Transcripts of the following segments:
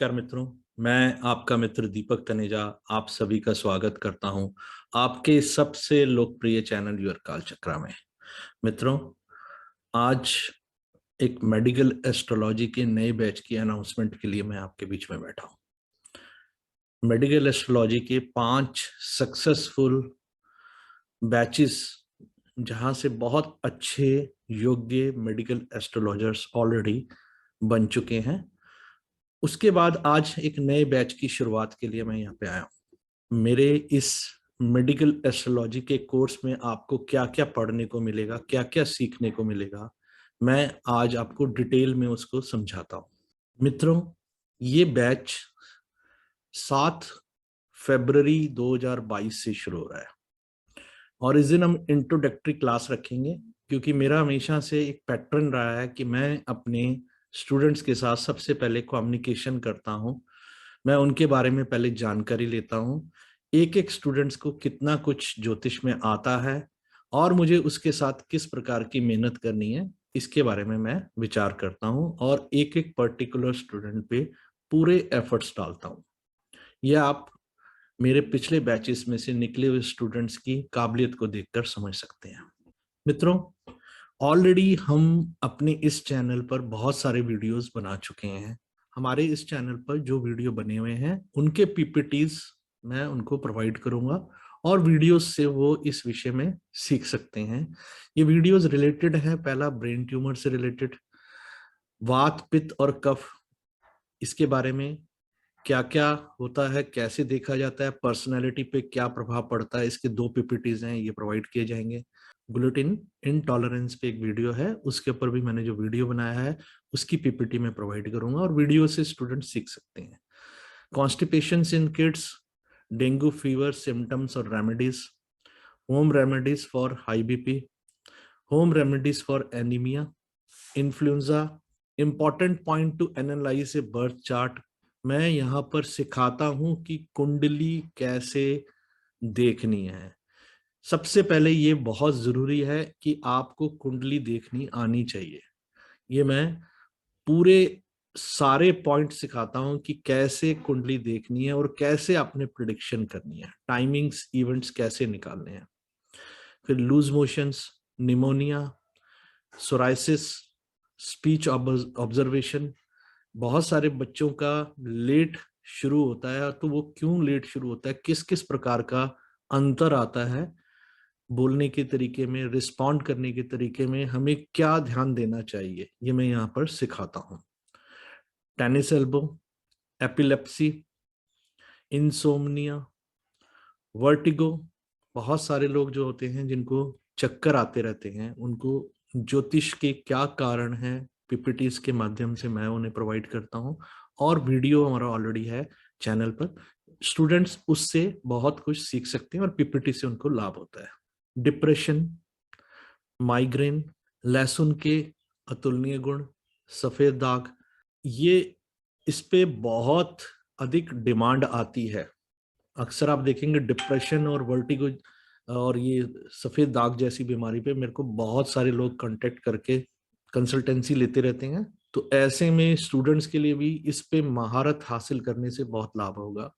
नमस्कार मित्रों। मैं आपका मित्र दीपक तनेजा आप सभी का स्वागत करता हूं आपके सबसे लोकप्रिय चैनल यूर काल चक्रा में। मित्रों, आज एक मेडिकल एस्ट्रोलॉजी के नए बैच की अनाउंसमेंट के लिए मैं आपके बीच में बैठा हूं। मेडिकल एस्ट्रोलॉजी के 5 सक्सेसफुल बैचेस, जहां से बहुत अच्छे योग्य मेडिकल एस्ट्रोलॉजर्स ऑलरेडी बन चुके हैं, उसके बाद आज एक नए बैच की शुरुआत के लिए मैं यहाँ पे आया हूँ। मेरे इस मेडिकल एस्ट्रोलॉजी के कोर्स में आपको क्या क्या पढ़ने को मिलेगा, क्या क्या सीखने को मिलेगा, मैं आज आपको डिटेल में उसको समझाता हूँ। मित्रों, ये बैच 7 फरवरी 2022 से शुरू हो रहा है और इस दिन हम इंट्रोडक्टरी क्लास रखेंगे, क्योंकि मेरा हमेशा से एक पैटर्न रहा है कि मैं अपने स्टूडेंट्स के साथ सबसे पहले कम्युनिकेशन करता हूं। मैं उनके बारे में पहले जानकारी लेता हूं, एक एक स्टूडेंट्स को कितना कुछ ज्योतिष में आता है और मुझे उसके साथ किस प्रकार की मेहनत करनी है, इसके बारे में मैं विचार करता हूं और एक एक पर्टिकुलर स्टूडेंट पे पूरे एफर्ट्स डालता हूं। यह आप मेरे पिछले बैचेस में से निकले हुए स्टूडेंट्स की काबिलियत को देखकर समझ सकते हैं। मित्रों, ऑलरेडी हम अपने इस चैनल पर बहुत सारे वीडियोस बना चुके हैं। हमारे इस चैनल पर जो वीडियो बने हुए हैं उनके पीपीटीज मैं उनको प्रोवाइड करूंगा और वीडियोस से वो इस विषय में सीख सकते हैं। ये वीडियोस रिलेटेड है, पहला ब्रेन ट्यूमर से रिलेटेड, वात पित्त और कफ, इसके बारे में क्या क्या होता है, कैसे देखा जाता है, पर्सनैलिटी पे क्या प्रभाव पड़ता है, इसके 2 पीपीटीज हैं, ये प्रोवाइड किए जाएंगे। ग्लूटिन इनटॉलरेंस पे एक वीडियो है, उसके ऊपर भी मैंने जो वीडियो बनाया है उसकी पीपीटी में प्रोवाइड करूंगा और वीडियो से स्टूडेंट सीख सकते हैं। Constipation in kids, dengue fever symptoms और remedies, home remedies for high BP, home remedies for anaemia, influenza, important point to analyse a birth chart. मैं यहाँ पर सिखाता हूं कि कुंडली कैसे देखनी है। सबसे पहले ये बहुत जरूरी है कि आपको कुंडली देखनी आनी चाहिए। ये मैं पूरे सारे पॉइंट सिखाता हूं कि कैसे कुंडली देखनी है और कैसे आपने प्रिडिक्शन करनी है, टाइमिंग्स, इवेंट्स कैसे निकालने हैं। फिर loose motions, pneumonia, psoriasis, speech observation. बहुत सारे बच्चों का लेट शुरू होता है, तो वो क्यों लेट शुरू होता है, किस किस प्रकार का अंतर आता है बोलने के तरीके में, रिस्पॉन्ड करने के तरीके में, हमें क्या ध्यान देना चाहिए, ये मैं यहाँ पर सिखाता हूँ। Tennis elbow, epilepsy, insomnia, vertigo. बहुत सारे लोग जो होते हैं जिनको चक्कर आते रहते हैं, उनको ज्योतिष के क्या कारण है, पीपीटीज के माध्यम से मैं उन्हें प्रोवाइड करता हूँ और वीडियो हमारा ऑलरेडी है चैनल पर। स्टूडेंट्स उससे बहुत कुछ सीख सकते हैं और पीपीटी से उनको लाभ होता है। डिप्रेशन, माइग्रेन, लहसुन के अतुलनीय गुण, सफेद दाग, ये इस पे बहुत अधिक डिमांड आती है। अक्सर आप देखेंगे डिप्रेशन और वर्टिगो और ये सफेद दाग जैसी बीमारी पे मेरे को बहुत सारे लोग कांटेक्ट करके कंसल्टेंसी लेते रहते हैं। तो ऐसे में स्टूडेंट्स के लिए भी इस पे महारत हासिल करने से बहुत लाभ होगा।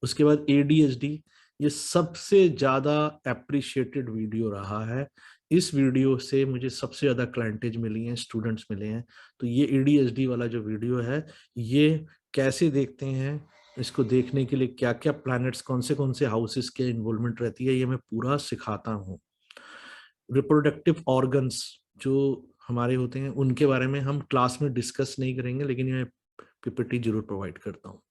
उसके बाद एडीएचडी, ये सबसे ज्यादा एप्रिशिएटेड वीडियो रहा है। इस वीडियो से मुझे सबसे ज्यादा क्लाइंटेज मिली हैं, स्टूडेंट्स मिले हैं। तो ये एडीएचडी वाला जो वीडियो है, ये कैसे देखते हैं, इसको देखने के लिए क्या क्या प्लैनेट्स, कौन से हाउसेस के इन्वॉल्वमेंट रहती है, ये मैं पूरा सिखाता हूँ। रिप्रोडक्टिव ऑर्गन्स जो हमारे होते हैं उनके बारे में हम क्लास में डिस्कस नहीं करेंगे, लेकिन ये पीपीटी जरूर प्रोवाइड करता हूँ।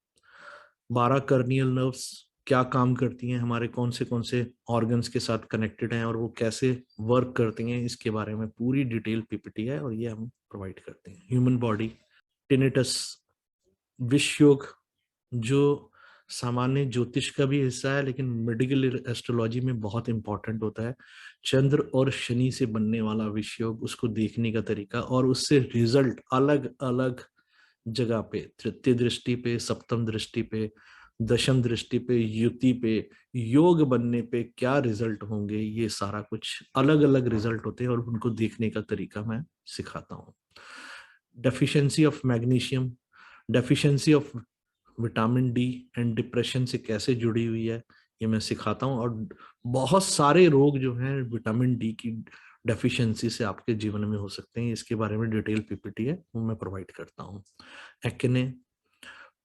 12 कर्नियल नर्व्स क्या काम करती हैं, हमारे कौन से ऑर्गन्स के साथ कनेक्टेड हैं और वो कैसे वर्क करती हैं, इसके बारे में पूरी डिटेल पीपीटी है और ये हम प्रोवाइड करते हैं। ह्यूमन बॉडी, टिनेटस, विष योग जो सामान्य ज्योतिष का भी हिस्सा है लेकिन मेडिकल एस्ट्रोलॉजी में बहुत इंपॉर्टेंट होता है। चंद्र और शनि से बनने वाला विष योग, उसको देखने का तरीका और उससे रिजल्ट अलग अलग जगह पे, तृतीय दृष्टि पे, सप्तम दृष्टि पे, दशम दृष्टि पे, युति पे, योग बनने पे क्या रिजल्ट होंगे, ये सारा कुछ अलग अलग रिजल्ट होते हैं और उनको देखने का तरीका मैं सिखाता हूँ। Deficiency of magnesium, deficiency of vitamin D and depression से कैसे जुड़ी हुई है ये मैं सिखाता हूँ। और बहुत सारे रोग जो हैं विटामिन डी की डेफिशिएंसी से आपके जीवन में हो सकते हैं, इसके बारे में डिटेल पीपीटी है वो मैं प्रोवाइड करता हूँ। एक्ने,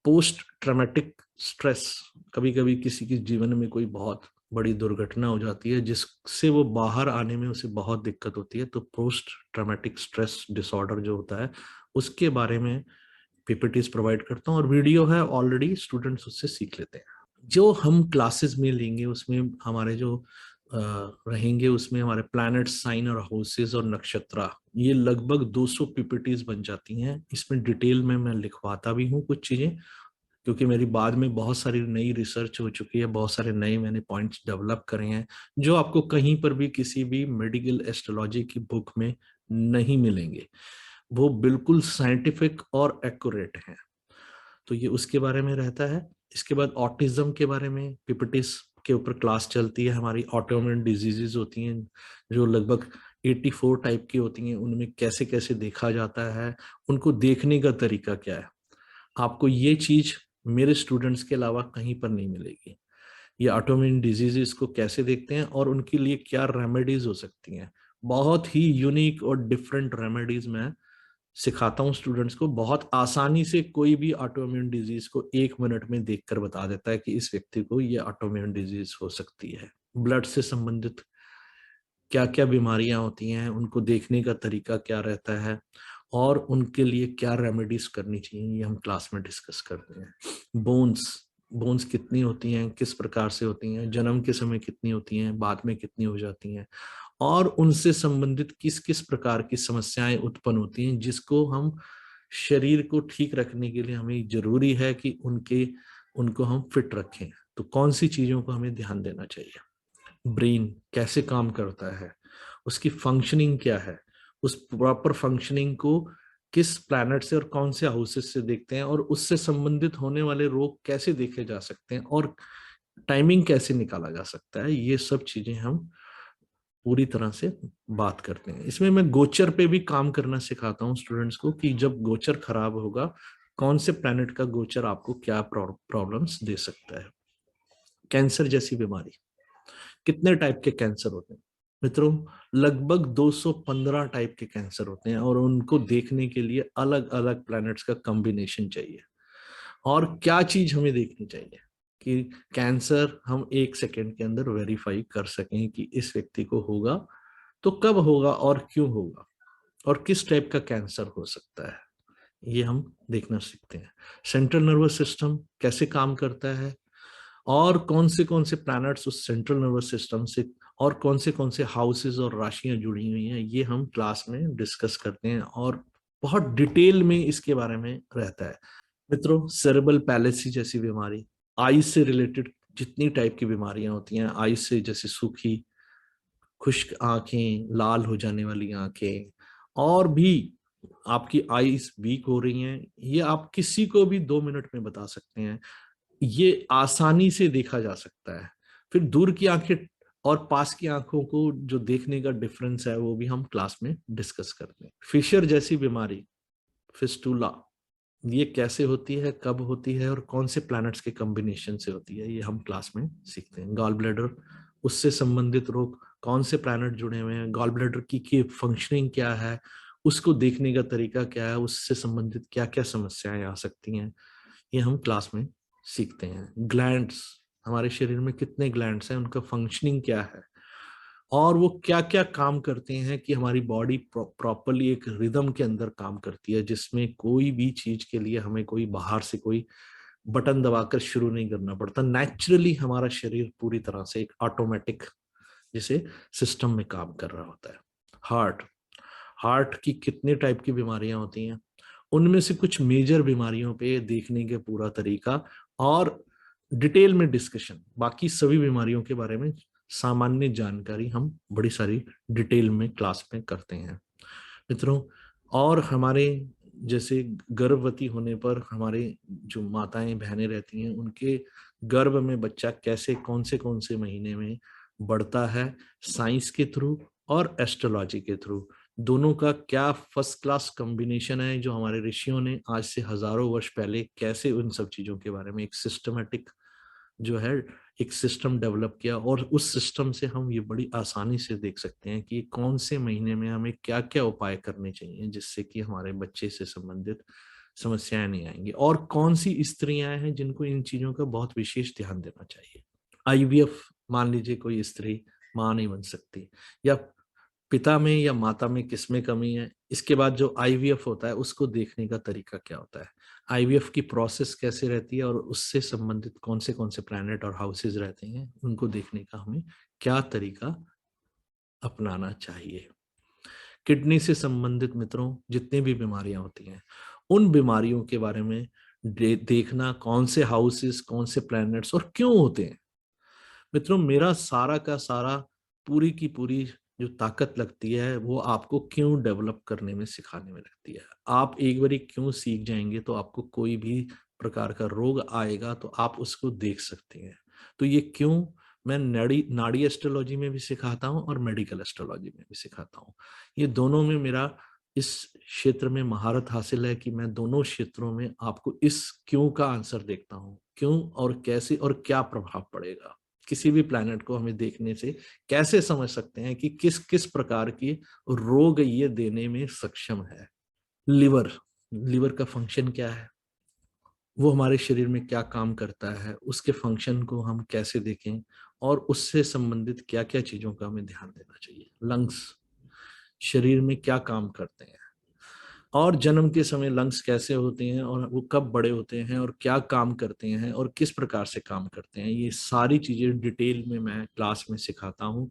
पोस्ट ट्रॉमेटिक स्ट्रेस, कभी कभी किसी के जीवन में कोई बहुत बड़ी दुर्घटना हो जाती है जिससे वो बाहर आने में उसे बहुत दिक्कत होती है, तो पोस्ट ट्रॉमेटिक स्ट्रेस डिसऑर्डर जो होता है उसके बारे में पीपीटीज प्रोवाइड करता हूँ, और वीडियो है ऑलरेडी, स्टूडेंट्स उससे सीख लेते हैं। जो हम क्लासेस में लेंगे उसमें हमारे जो रहेंगे उसमें हमारे प्लैनेट, साइन और हाउसेस और नक्षत्रा, ये लगभग 200 पीपीटीज बन जाती हैं। इसमें डिटेल में मैं लिखवाता भी हूँ कुछ चीजें, क्योंकि मेरी बाद में बहुत सारी नई रिसर्च हो चुकी है, बहुत सारे नए मैंने पॉइंट्स डेवलप करे हैं जो आपको कहीं पर भी किसी भी मेडिकल एस्ट्रोलॉजी की बुक में नहीं मिलेंगे। वो बिल्कुल साइंटिफिक और एक्यूरेट हैं। तो ये उसके बारे में रहता है। इसके बाद ऑटिज्म के बारे में पीपीटीज के ऊपर क्लास चलती है हमारी। ऑटोइम्यून डिजीजेज होती हैं जो लगभग 84 टाइप की होती हैं, उनमें कैसे कैसे देखा जाता है, उनको देखने का तरीका क्या है। आपको ये चीज मेरे स्टूडेंट्स के अलावा कहीं पर नहीं मिलेगी। ये ऑटोइम्यून डिजीजेस को कैसे देखते हैं और उनके लिए क्या रेमेडीज हो सकती हैं, बहुत ही यूनिक और डिफरेंट रेमेडीज मैं सिखाता हूँ स्टूडेंट्स को। बहुत आसानी से कोई भी ऑटोइम्यून डिजीज को 1 मिनट में देखकर बता देता है कि इस व्यक्ति को ये ऑटोइम्यून डिजीज हो सकती है। ब्लड से संबंधित क्या क्या बीमारियां होती हैं, उनको देखने का तरीका क्या रहता है और उनके लिए क्या रेमेडीज करनी चाहिए, ये हम क्लास में डिस्कस करते हैं। बोन्स, बोन्स कितनी होती हैं, किस प्रकार से होती हैं, जन्म के समय कितनी होती हैं, बाद में कितनी हो जाती हैं, और उनसे संबंधित किस किस प्रकार की समस्याएं उत्पन्न होती हैं जिसको हम शरीर को ठीक रखने के लिए हमें जरूरी है कि उनको हम फिट रखें। तो कौन सी चीजों को हमें ध्यान देना चाहिए, ब्रेन कैसे काम करता है, उसकी फंक्शनिंग क्या है, उस प्रॉपर फंक्शनिंग को किस प्लैनेट से और कौन से हाउसेस से देखते हैं, और उससे संबंधित होने वाले रोग कैसे देखे जा सकते हैं, और टाइमिंग कैसे निकाला जा सकता है, ये सब चीजें हम पूरी तरह से बात करते हैं। इसमें मैं गोचर पे भी काम करना सिखाता हूँ स्टूडेंट्स को कि जब गोचर खराब होगा कौन से प्लैनेट का गोचर आपको क्या प्रॉब्लम्स दे सकता है। कैंसर जैसी बीमारी, कितने टाइप के कैंसर होते हैं मित्रों? लगभग 215 टाइप के कैंसर होते हैं, और उनको देखने के लिए अलग अलग प्लैनेट्स का कॉम्बिनेशन चाहिए। और क्या चीज हमें देखनी चाहिए कि कैंसर हम 1 सेकेंड के अंदर वेरीफाई कर सकें कि इस व्यक्ति को होगा तो कब होगा और क्यों होगा, और किस टाइप का कैंसर हो सकता है, ये हम देखना सीखते हैं। सेंट्रल नर्वस सिस्टम कैसे काम करता है, और कौन से प्लैनेट्स उस सेंट्रल नर्वस सिस्टम से, और कौन से हाउसेस और राशियां जुड़ी हुई हैं, ये हम क्लास में डिस्कस करते हैं, और बहुत डिटेल में इसके बारे में रहता है। मित्रों, सेरेब्रल पैलेसी जैसी बीमारी, आई से रिलेटेड जितनी टाइप की बीमारियां होती हैं, आई से जैसे सूखी खुश्क आंखें, लाल हो जाने वाली आंखें, और भी आपकी आईज वीक हो रही हैं, ये आप किसी को भी 2 मिनट में बता सकते हैं। ये आसानी से देखा जा सकता है। फिर दूर की आंखें और पास की आंखों को जो देखने का डिफरेंस है वो भी हम क्लास में डिस्कस करते हैं। फिशर जैसी बीमारी, फिस्टूला, ये कैसे होती है, कब होती है, और कौन से प्लैनेट्स के कॉम्बिनेशन से होती है, ये हम क्लास में सीखते हैं। गॉल ब्लैडर, उससे संबंधित रोग, कौन से प्लैनेट जुड़े हुए हैं, गॉल ब्लैडर की फंक्शनिंग क्या है, उसको देखने का तरीका क्या है, उससे संबंधित क्या क्या समस्याएं आ सकती हैं, ये हम क्लास में सीखते हैं। ग्लैंड्स, हमारे शरीर में कितने ग्लैंड्स हैं, उनका फंक्शनिंग क्या है, और वो क्या क्या काम करते हैं कि हमारी बॉडी प्रॉपरली एक रिदम के अंदर काम करती है, जिसमें कोई भी चीज के लिए हमें कोई बाहर से कोई बटन दबाकर शुरू नहीं करना पड़ता। नेचुरली हमारा शरीर पूरी तरह से एक ऑटोमेटिक जैसे सिस्टम में काम कर रहा होता है। हार्ट, हार्ट की कितने टाइप की बीमारियां होती हैं, उनमें से कुछ मेजर बीमारियों पे देखने के पूरा तरीका और डिटेल में डिस्कशन, बाकी सभी बीमारियों के बारे में सामान्य जानकारी हम बड़ी सारी डिटेल में क्लास में करते हैं मित्रों। और हमारे जैसे गर्भवती होने पर हमारे जो माताएं बहनें रहती हैं, उनके गर्भ में बच्चा कैसे कौन से महीने में बढ़ता है, साइंस के थ्रू और एस्ट्रोलॉजी के थ्रू दोनों का क्या फर्स्ट क्लास कॉम्बिनेशन है, जो हमारे ऋषियों ने आज से हजारों वर्ष पहले कैसे उन सब चीजों के बारे में एक सिस्टमेटिक जो है एक सिस्टम डेवलप किया, और उस सिस्टम से हम ये बड़ी आसानी से देख सकते हैं कि कौन से महीने में हमें क्या क्या उपाय करने चाहिए जिससे कि हमारे बच्चे से संबंधित समस्याएं नहीं आएंगी, और कौन सी स्त्रियां हैं जिनको इन चीजों का बहुत विशेष ध्यान देना चाहिए। आईवीएफ, मान लीजिए कोई स्त्री मां नहीं बन सकती, या पिता में या माता में किसमें कमी है, इसके बाद जो आईवीएफ होता है उसको देखने का तरीका क्या होता है, आईवीएफ की प्रोसेस कैसे रहती है, और उससे संबंधित कौन से प्लैनेट और हाउसेज रहते हैं, उनको देखने का हमें क्या तरीका अपनाना चाहिए। किडनी से संबंधित मित्रों जितनी भी बीमारियां होती हैं, उन बीमारियों के बारे में देखना, कौन से हाउसेस, कौन से प्लैनेट्स और क्यों होते हैं। मित्रों, मेरा सारा का सारा, पूरी की पूरी जो ताकत लगती है वो आपको क्यों डेवलप करने में, सिखाने में लगती है। आप एक बारी क्यों सीख जाएंगे तो आपको कोई भी प्रकार का रोग आएगा तो आप उसको देख सकते हैं। तो ये क्यों मैं नाड़ी एस्ट्रोलॉजी में भी सिखाता हूँ और मेडिकल एस्ट्रोलॉजी में भी सिखाता हूँ। ये दोनों में मेरा इस क्षेत्र में महारत हासिल है कि मैं दोनों क्षेत्रों में आपको इस क्यों का आंसर देखता हूँ, क्यों और कैसे और क्या प्रभाव पड़ेगा किसी भी प्लैनेट को हमें देखने से, कैसे समझ सकते हैं कि किस किस प्रकार की रोग ये देने में सक्षम है। लिवर, लिवर का फंक्शन क्या है, वो हमारे शरीर में क्या काम करता है, उसके फंक्शन को हम कैसे देखें, और उससे संबंधित क्या क्या चीजों का हमें ध्यान देना चाहिए। लंग्स, शरीर में क्या काम करते हैं, और जन्म के समय लंग्स कैसे होते हैं, और वो कब बड़े होते हैं, और क्या काम करते हैं, और किस प्रकार से काम करते हैं, ये सारी चीजें डिटेल में मैं क्लास में सिखाता हूँ।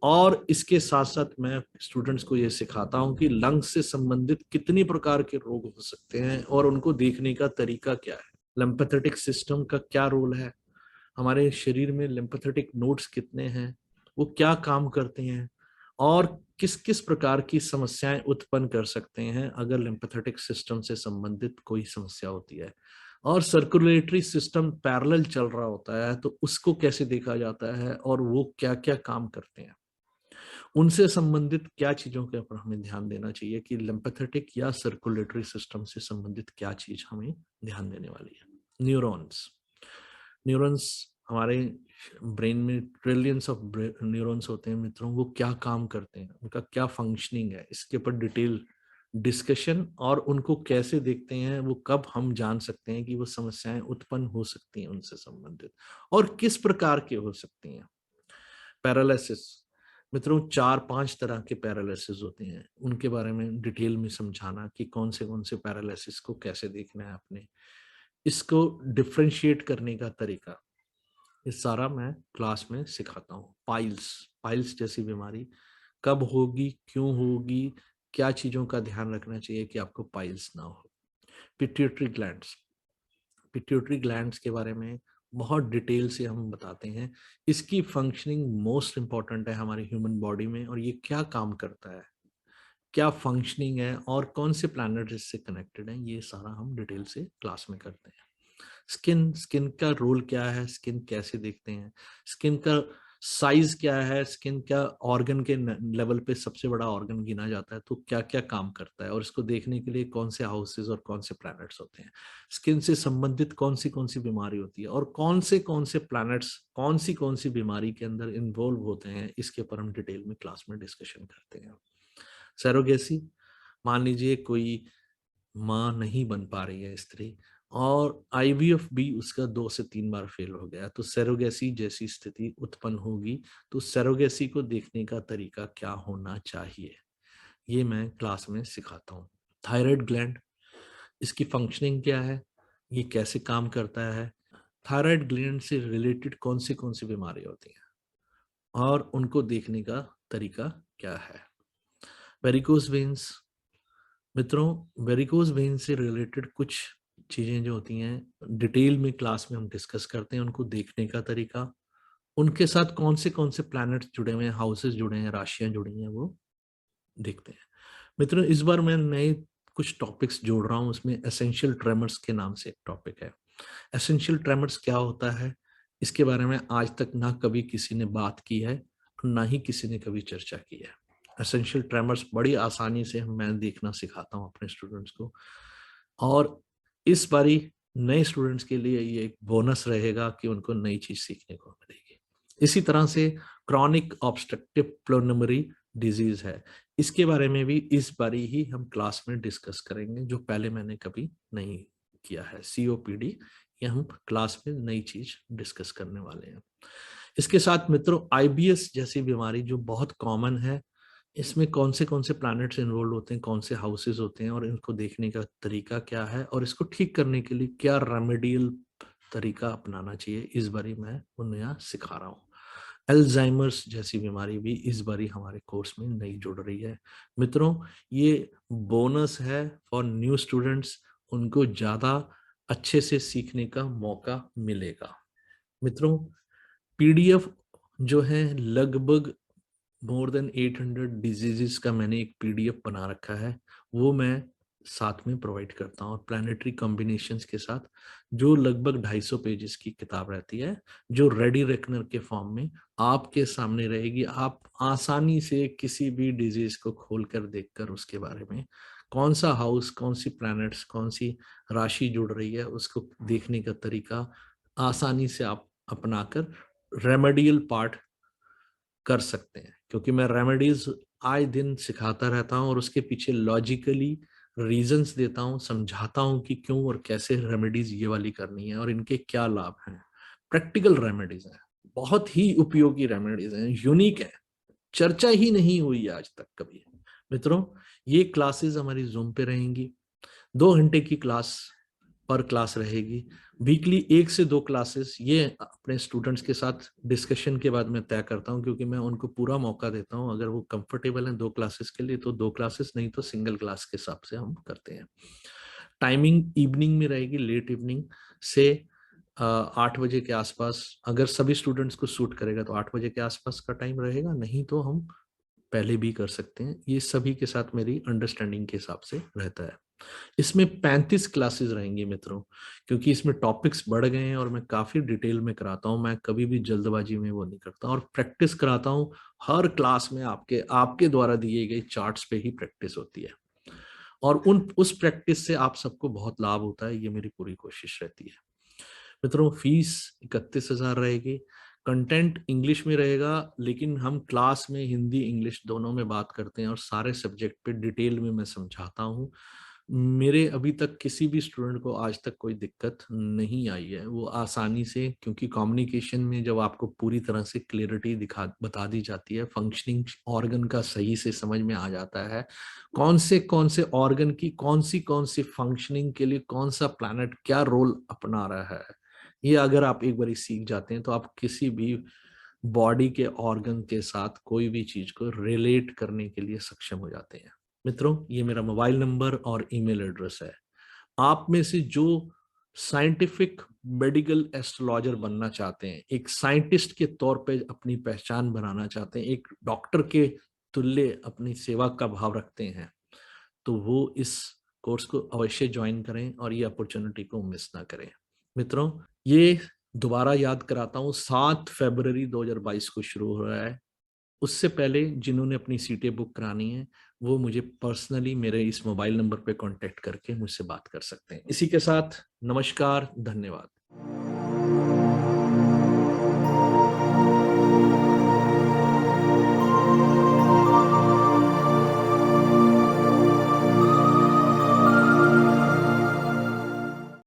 और इसके साथ साथ मैं स्टूडेंट्स को ये सिखाता हूँ कि लंग्स से संबंधित कितनी प्रकार के रोग हो सकते हैं और उनको देखने का तरीका क्या है। लिम्फेथेटिक सिस्टम का क्या रोल है, हमारे शरीर में लिम्फेथेटिक नोड्स कितने हैं, वो क्या काम करते हैं, और किस किस प्रकार की समस्याएं उत्पन्न कर सकते हैं अगर लिम्फेथेटिक सिस्टम से संबंधित कोई समस्या होती है। और सर्कुलेटरी सिस्टम पैरेलल चल रहा होता है तो उसको कैसे देखा जाता है, और वो क्या क्या काम करते हैं, उनसे संबंधित क्या चीजों के ऊपर हमें ध्यान देना चाहिए कि लिम्फेथेटिक या सर्कुलेटरी सिस्टम से संबंधित क्या चीज हमें ध्यान देने वाली है। न्यूरॉन्स, न्यूरॉन्स हमारे ब्रेन में ट्रिलियंस ऑफ न्यूरॉन्स होते हैं मित्रों, वो क्या काम करते हैं, उनका क्या फंक्शनिंग है, इसके ऊपर डिटेल डिस्कशन, और उनको कैसे देखते हैं, वो कब हम जान सकते हैं कि वो समस्याएं उत्पन्न हो सकती हैं उनसे संबंधित, और किस प्रकार के हो सकती हैं। पैरालिसिस, मित्रों 4-5 तरह के पैरालिसिस होते हैं, उनके बारे में डिटेल में समझाना कि कौन से पैरालिसिस को कैसे देखना है आपने, इसको डिफ्रेंशिएट करने का तरीका, ये सारा मैं क्लास में सिखाता हूँ। पाइल्स, पाइल्स जैसी बीमारी कब होगी, क्यों होगी, क्या चीजों का ध्यान रखना चाहिए कि आपको पाइल्स ना हो। पिट्यूटरी ग्लैंड्स, पिट्यूटरी ग्लैंड्स के बारे में बहुत डिटेल से हम बताते हैं, इसकी फंक्शनिंग मोस्ट इंपॉर्टेंट है हमारी ह्यूमन बॉडी में, और ये क्या काम करता है, क्या फंक्शनिंग है, और कौन से प्लैनेट इससे कनेक्टेड हैं, ये सारा हम डिटेल से क्लास में करते हैं। स्किन, स्किन का रोल क्या है, स्किन कैसे देखते हैं, स्किन का साइज क्या है, स्किन क्या ऑर्गन के लेवल पे सबसे बड़ा ऑर्गन गिना जाता है, तो क्या क्या काम करता है, और इसको देखने के लिए कौन से हाउसेज और कौन से प्लैनेट्स होते हैं। स्किन से संबंधित कौन सी बीमारी होती है, और कौन से प्लैनेट्स कौन सी बीमारी के अंदर इन्वॉल्व होते हैं, इसके ऊपर हम डिटेल में क्लास में डिस्कशन करते हैं। सैरोगेसी, मान लीजिए कोई माँ नहीं बन पा रही है स्त्री, और आईवीएफ भी उसका 2 से 3 बार फेल हो गया, तो सेरोगेसी जैसी स्थिति उत्पन्न होगी, तो सेरोगेसी को देखने का तरीका क्या होना चाहिए, ये मैं क्लास में सिखाता हूँ। थायराइड ग्लैंड, इसकी फंक्शनिंग क्या है, ये कैसे काम करता है, थायराइड ग्लैंड से रिलेटेड कौन सी बीमारी होती है, और उनको देखने का तरीका क्या है। वेरिकोज वेन्स, मित्रों वेरिकोज वेन से रिलेटेड कुछ चीजें जो होती हैं डिटेल में क्लास में हम डिस्कस करते हैं, उनको देखने का तरीका, उनके साथ कौन से प्लैनेट्स जुड़े हुए हैं, हाउसेस जुड़े हैं, राशियां जुड़ी हैं, वो देखते हैं। मित्रों इस बार मैं नए कुछ टॉपिक्स जोड़ रहा हूँ, उसमें एसेंशियल ट्रेमर्स के नाम से एक टॉपिक है। एसेंशियल ट्रेमर्स क्या होता है, इसके बारे में आज तक ना कभी किसी ने बात की है, ना ही किसी ने कभी चर्चा की है। एसेंशियल ट्रेमर्स बड़ी आसानी से मैं देखना सिखाता हूँ अपने स्टूडेंट्स को। और इस बारी नए स्टूडेंट्स के लिए ये एक बोनस रहेगा कि उनको नई चीज सीखने को मिलेगी। इसी तरह से क्रॉनिक ऑब्स्ट्रक्टिव प्लूमोनरी डिजीज है, इसके बारे में भी इस बारी ही हम क्लास में डिस्कस करेंगे, जो पहले मैंने कभी नहीं किया है। सीओपीडी, ये हम क्लास में नई चीज डिस्कस करने वाले हैं। इसके साथ मित्रों, आईबीएस जैसी बीमारी जो बहुत कॉमन है, इसमें कौन से प्लैनेट्स इन्वॉल्व होते हैं, कौन से हाउसेस होते हैं, और इनको देखने का तरीका क्या है, और इसको ठीक करने के लिए क्या रेमेडियल तरीका अपनाना चाहिए, इस बारी मैं उन्हें यहाँ सिखा रहा हूँ। अल्जाइमर्स जैसी बीमारी भी इस बारी हमारे कोर्स में नई जुड़ रही है। मित्रों, ये बोनस है फॉर न्यू स्टूडेंट्स, उनको ज्यादा अच्छे से सीखने का मौका मिलेगा। मित्रों, पीडीएफ जो है लगभग मोर देन 800 डिजीजेस का मैंने एक पीडीएफ बना रखा है, वो मैं साथ में प्रोवाइड करता हूँ, और प्लानिटरी कॉम्बिनेशंस के साथ, जो लगभग 250 पेजेस की किताब रहती है, जो रेडी रेकनर के फॉर्म में आपके सामने रहेगी। आप आसानी से किसी भी डिजीज को खोलकर देखकर उसके बारे में, कौन सा हाउस, कौन सी प्लैनेट्स, कौन सी राशि जुड़ रही है, उसको देखने का तरीका आसानी से आप अपनाकर रेमेडियल पार्ट कर सकते हैं। क्योंकि मैं रेमेडीज आए दिन सिखाता रहता हूँ और उसके पीछे लॉजिकली रीजंस देता हूँ, समझाता हूँ कि क्यों और कैसे रेमेडीज ये वाली करनी है और इनके क्या लाभ हैं। प्रैक्टिकल रेमेडीज हैं, बहुत ही उपयोगी रेमेडीज हैं, यूनिक है, चर्चा ही नहीं हुई आज तक कभी। मित्रों, ये क्लासेस हमारी जूम पे रहेंगी, 2 घंटे की क्लास पर क्लास रहेगी। वीकली 1 से 2 क्लासेस ये अपने स्टूडेंट्स के साथ डिस्कशन के बाद मैं तय करता हूं, क्योंकि मैं उनको पूरा मौका देता हूं। अगर वो कंफर्टेबल हैं 2 क्लासेस के लिए तो 2 क्लासेस, नहीं तो सिंगल क्लास के हिसाब से हम करते हैं। टाइमिंग इवनिंग में रहेगी, लेट इवनिंग से 8 बजे के आसपास। अगर सभी स्टूडेंट्स को सूट करेगा तो 8 बजे के आसपास का टाइम रहेगा, नहीं तो हम पहले भी कर सकते हैं। ये सभी के साथ मेरी अंडरस्टैंडिंग के हिसाब से रहता है। इसमें 35 क्लासेस रहेंगी मित्रों, क्योंकि इसमें टॉपिक्स बढ़ गए हैं और मैं काफी डिटेल में कराता हूं। मैं कभी भी जल्दबाजी में वो नहीं करता, और प्रैक्टिस कराता हूं। हर क्लास में आपके आपके द्वारा दिए गए चार्ट्स पे ही प्रैक्टिस होती है, और उस प्रैक्टिस से आप सबको बहुत लाभ होता है, ये मेरी पूरी कोशिश रहती है। मित्रों, फीस 31,000 रहेगी। कंटेंट इंग्लिश में रहेगा, लेकिन हम क्लास में हिंदी इंग्लिश दोनों में बात करते हैं और सारे सब्जेक्ट पे डिटेल में मैं समझाता हूँ। मेरे अभी तक किसी भी स्टूडेंट को आज तक कोई दिक्कत नहीं आई है। वो आसानी से, क्योंकि कम्युनिकेशन में जब आपको पूरी तरह से क्लियरिटी बता दी जाती है, फंक्शनिंग ऑर्गन का सही से समझ में आ जाता है, कौन से ऑर्गन की कौन सी फंक्शनिंग के लिए कौन सा प्लैनेट क्या रोल अपना रहा है, ये अगर आप एक बार सीख जाते हैं तो आप किसी भी बॉडी के ऑर्गन के साथ कोई भी चीज को रिलेट करने के लिए सक्षम हो जाते हैं। मित्रों, ये मेरा मोबाइल नंबर और ईमेल एड्रेस है। आप में से जो साइंटिफिक मेडिकल एस्ट्रोलॉजर बनना चाहते हैं, एक साइंटिस्ट के तौर पे अपनी पहचान बनाना चाहते हैं, एक डॉक्टर के तुल्य अपनी सेवा का भाव रखते हैं, तो वो इस कोर्स को अवश्य ज्वाइन करें और ये अपॉर्चुनिटी को मिस ना करें। मित्रों, ये दोबारा याद कराता हूँ, 7 फरवरी 2022 को शुरू हो रहा है। उससे पहले जिन्होंने अपनी सीटें बुक करानी है, वो मुझे पर्सनली मेरे इस मोबाइल नंबर पे कांटेक्ट करके मुझसे बात कर सकते हैं। इसी के साथ नमस्कार, धन्यवाद।